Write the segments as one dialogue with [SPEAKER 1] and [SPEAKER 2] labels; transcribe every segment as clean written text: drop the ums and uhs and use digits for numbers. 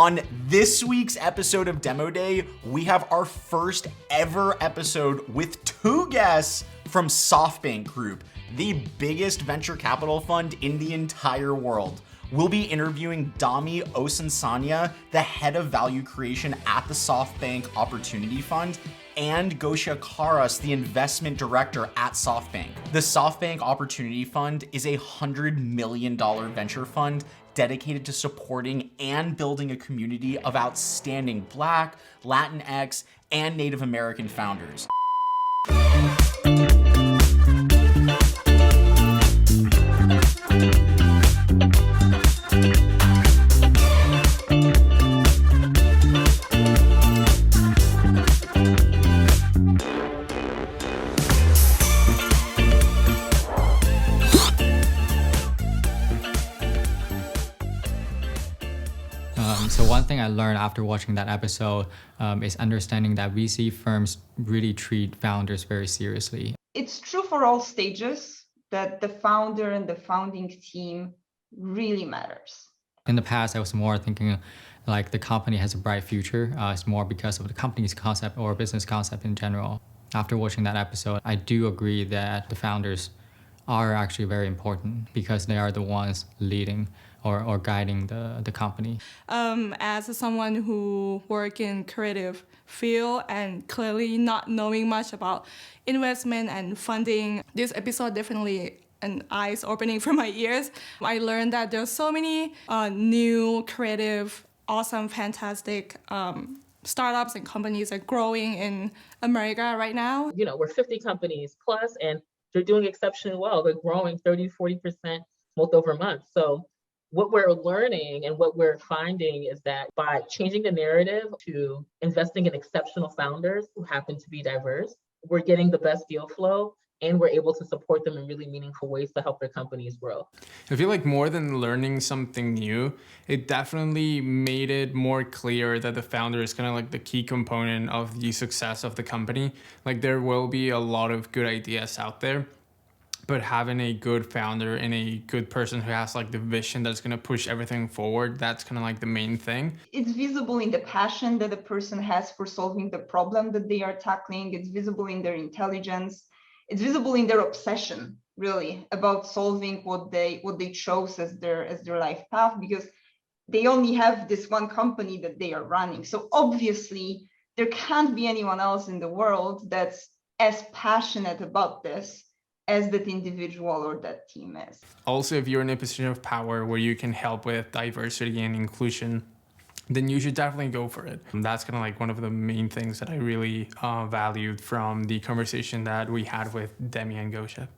[SPEAKER 1] On this week's episode of Demo Day, we have our first ever episode with two guests from SoftBank Group, the biggest venture capital fund in the entire world. We'll be interviewing Dami Osunsanya, the head of value creation at the SoftBank Opportunity Fund, and Gosha Karas, the investment director at SoftBank. The SoftBank Opportunity Fund is a $100 million venture fund dedicated to supporting and building a community of outstanding Black, Latinx, and Native American founders.
[SPEAKER 2] So one thing I learned after watching that episode is understanding that VC firms really treat founders very seriously.
[SPEAKER 3] It's true for all stages that the founder and the founding team really matters.
[SPEAKER 2] In the past, I was more thinking like the company has a bright future. It's more because of the company's concept or business concept in general. After watching that episode, I do agree that the founders are actually very important because they are the ones leading or guiding the company.
[SPEAKER 4] As someone who work in creative field and clearly not knowing much about investment and funding, this episode definitely an eyes opening for my ears. I learned that there's so many new, creative, awesome, fantastic startups and companies are growing in America right now.
[SPEAKER 5] You know, we're 50 companies plus, and they're doing exceptionally well. They're growing 30, 40% month over month. So what we're learning and what we're finding is that by changing the narrative to investing in exceptional founders who happen to be diverse, we're getting the best deal flow and we're able to support them in really meaningful ways to help their companies grow.
[SPEAKER 6] I feel like more than learning something new, it definitely made it more clear that the founder is kind of like the key component of the success of the company. Like there will be a lot of good ideas out there, but having a good founder and a good person who has like the vision that's going to push everything forward, that's kind of like the main thing.
[SPEAKER 3] It's visible in the passion that a person has for solving the problem that they are tackling. It's visible in their intelligence. It's visible in their obsession, really, about solving what they chose as their life path, because they only have this one company that they are running. So obviously, there can't be anyone else in the world that's as passionate about this as that individual or that team is.
[SPEAKER 6] Also, if you're in a position of power where you can help with diversity and inclusion, then you should definitely go for it. And that's kind of like one of the main things that I really valued from the conversation that we had with Demi and Gosha.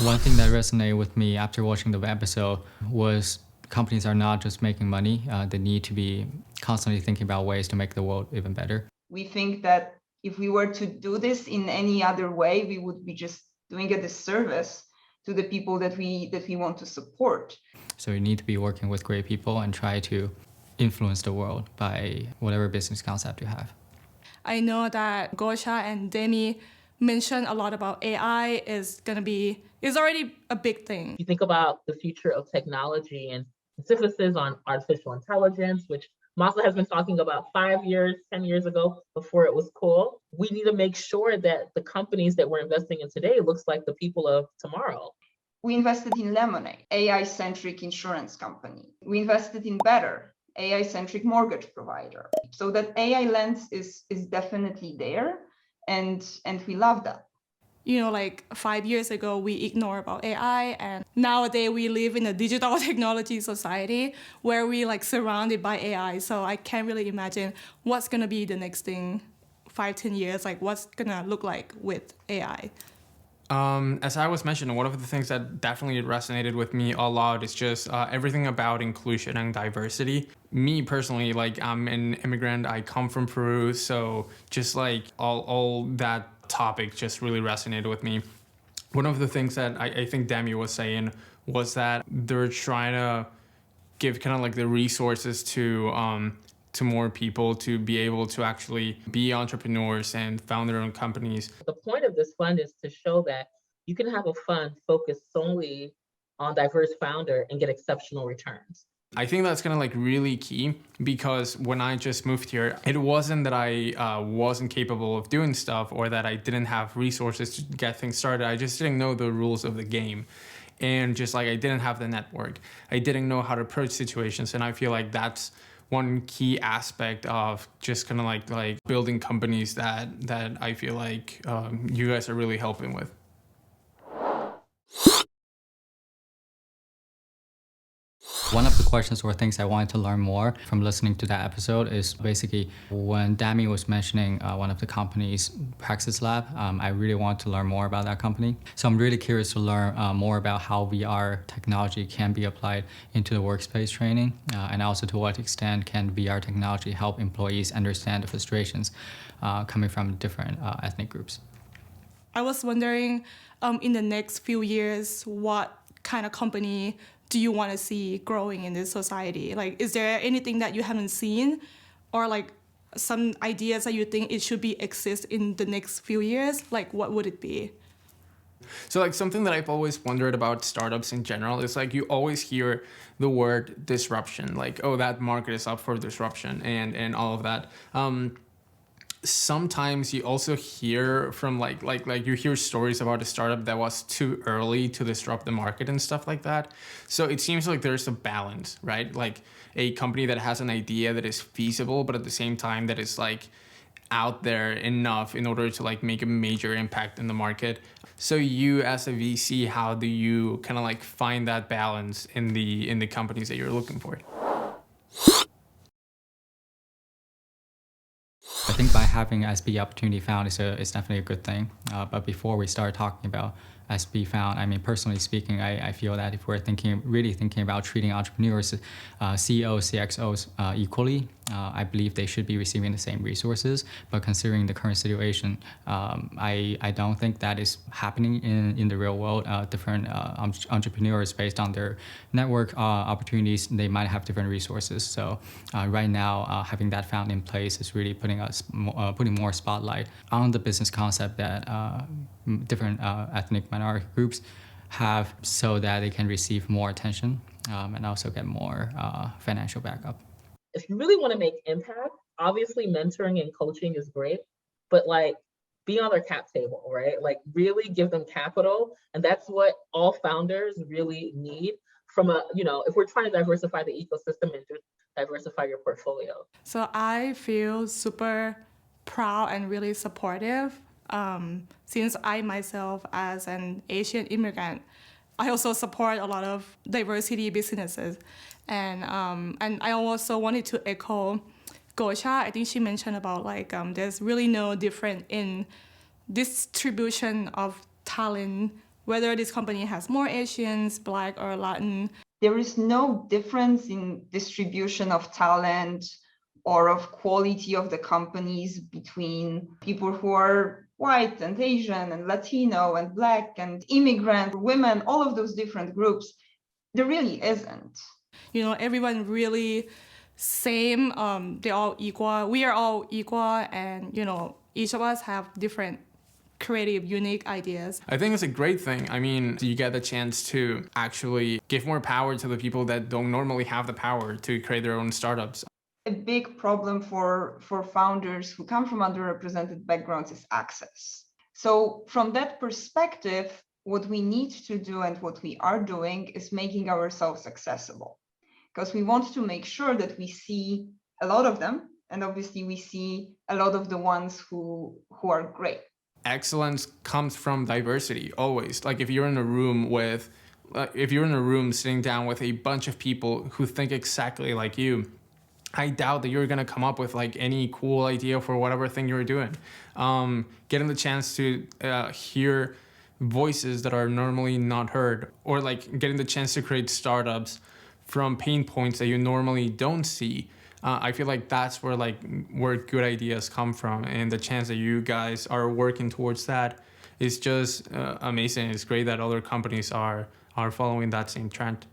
[SPEAKER 2] One thing that resonated with me after watching the episode was companies are not just making money. They need to be constantly thinking about ways to make the world even better.
[SPEAKER 3] We think that if we were to do this in any other way, we would be just doing a disservice to the people that we want to support.
[SPEAKER 2] So you need to be working with great people and try to influence the world by whatever business concept you have.
[SPEAKER 4] I know that Gosha and Demi mentioned a lot about AI is already a big thing.
[SPEAKER 5] You think about the future of technology and emphasis on artificial intelligence, which Masa has been talking about 5 years, 10 years ago, before it was cool. We need to make sure that the companies that we're investing in today looks like the people of tomorrow.
[SPEAKER 3] We invested in Lemonade, AI-centric insurance company. We invested in Better, AI-centric mortgage provider. So that AI lens is definitely there, and we love that.
[SPEAKER 4] You know, like 5 years ago, we ignored about AI, and nowadays we live in a digital technology society where we like surrounded by AI. So I can't really imagine what's gonna be the next thing 5-10 years, like what's gonna look like with AI.
[SPEAKER 6] As I was mentioning, one of the things that definitely resonated with me a lot is just everything about inclusion and diversity. Me personally, like I'm an immigrant, I come from Peru, so just like all that topic just really resonated with me. One of the things that I think Demi was saying was that they're trying to give kind of like the resources to more people to be able to actually be entrepreneurs and found their own companies.
[SPEAKER 5] The point of this fund is to show that you can have a fund focused solely on diverse founder and get exceptional returns.
[SPEAKER 6] I think that's kind of like really key, because when I just moved here, it wasn't that I wasn't capable of doing stuff or that I didn't have resources to get things started. I just didn't know the rules of the game. And just like I didn't have the network, I didn't know how to approach situations. And I feel like that's one key aspect of just kind of like building companies that I feel like you guys are really helping with.
[SPEAKER 2] One of the questions or things I wanted to learn more from listening to that episode is basically when Dami was mentioning one of the companies, Praxis Lab, I really want to learn more about that company. So I'm really curious to learn more about how VR technology can be applied into the workspace training, and also to what extent can VR technology help employees understand the frustrations coming from different ethnic groups.
[SPEAKER 4] I was wondering, in the next few years, what kind of company do you want to see growing in this society? Like, is there anything that you haven't seen, or like some ideas that you think it should be exist in the next few years? Like, what would it be?
[SPEAKER 6] So like something that I've always wondered about startups in general is like you always hear the word disruption, like, oh, that market is up for disruption and all of that. Sometimes you also hear from like you hear stories about a startup that was too early to disrupt the market and stuff like that. So it seems like there's a balance, right? Like a company that has an idea that is feasible, but at the same time that is like out there enough in order to like make a major impact in the market. So you as a VC, how do you kind of like find that balance in the companies that you're looking for?
[SPEAKER 2] I think by having SB Opportunity Found is definitely a good thing. But before we start talking about SB Found, I mean, personally speaking, I feel that if we're really thinking about treating entrepreneurs, CEOs, CXOs equally, I believe they should be receiving the same resources. But considering the current situation, I don't think that is happening in the real world. Different entrepreneurs, based on their network opportunities, they might have different resources. So right now, having that found in place is really putting more spotlight on the business concept that different ethnic minority groups have, so that they can receive more attention and also get more financial backup.
[SPEAKER 5] If you really want to make impact, obviously mentoring and coaching is great, but like be on their cap table, right? Like really give them capital. And that's what all founders really need from if we're trying to diversify the ecosystem and diversify your portfolio.
[SPEAKER 4] So I feel super proud and really supportive. Since I myself, as an Asian immigrant, I also support a lot of diversity businesses. And I also wanted to echo Gosha. I think she mentioned about like there's really no difference in distribution of talent, whether this company has more Asians, Black, or Latin.
[SPEAKER 3] There is no difference in distribution of talent or of quality of the companies between people who are white and Asian and Latino and Black and immigrant, women, all of those different groups. There really isn't.
[SPEAKER 4] Everyone really same. They're all equal. We are all equal, and each of us have different creative, unique ideas.
[SPEAKER 6] I think it's a great thing. I mean, you get the chance to actually give more power to the people that don't normally have the power to create their own startups.
[SPEAKER 3] A big problem for founders who come from underrepresented backgrounds is access. So from that perspective, what we need to do and what we are doing is making ourselves accessible, because we want to make sure that we see a lot of them, and obviously we see a lot of the ones who are great.
[SPEAKER 6] Excellence comes from diversity, always. Like if you're in a room sitting down with a bunch of people who think exactly like you, I doubt that you're gonna come up with like any cool idea for whatever thing you're doing. Getting the chance to hear voices that are normally not heard, or like getting the chance to create startups from pain points that you normally don't see. I feel like that's where good ideas come from, and the chance that you guys are working towards that is just amazing. It's great that other companies are following that same trend.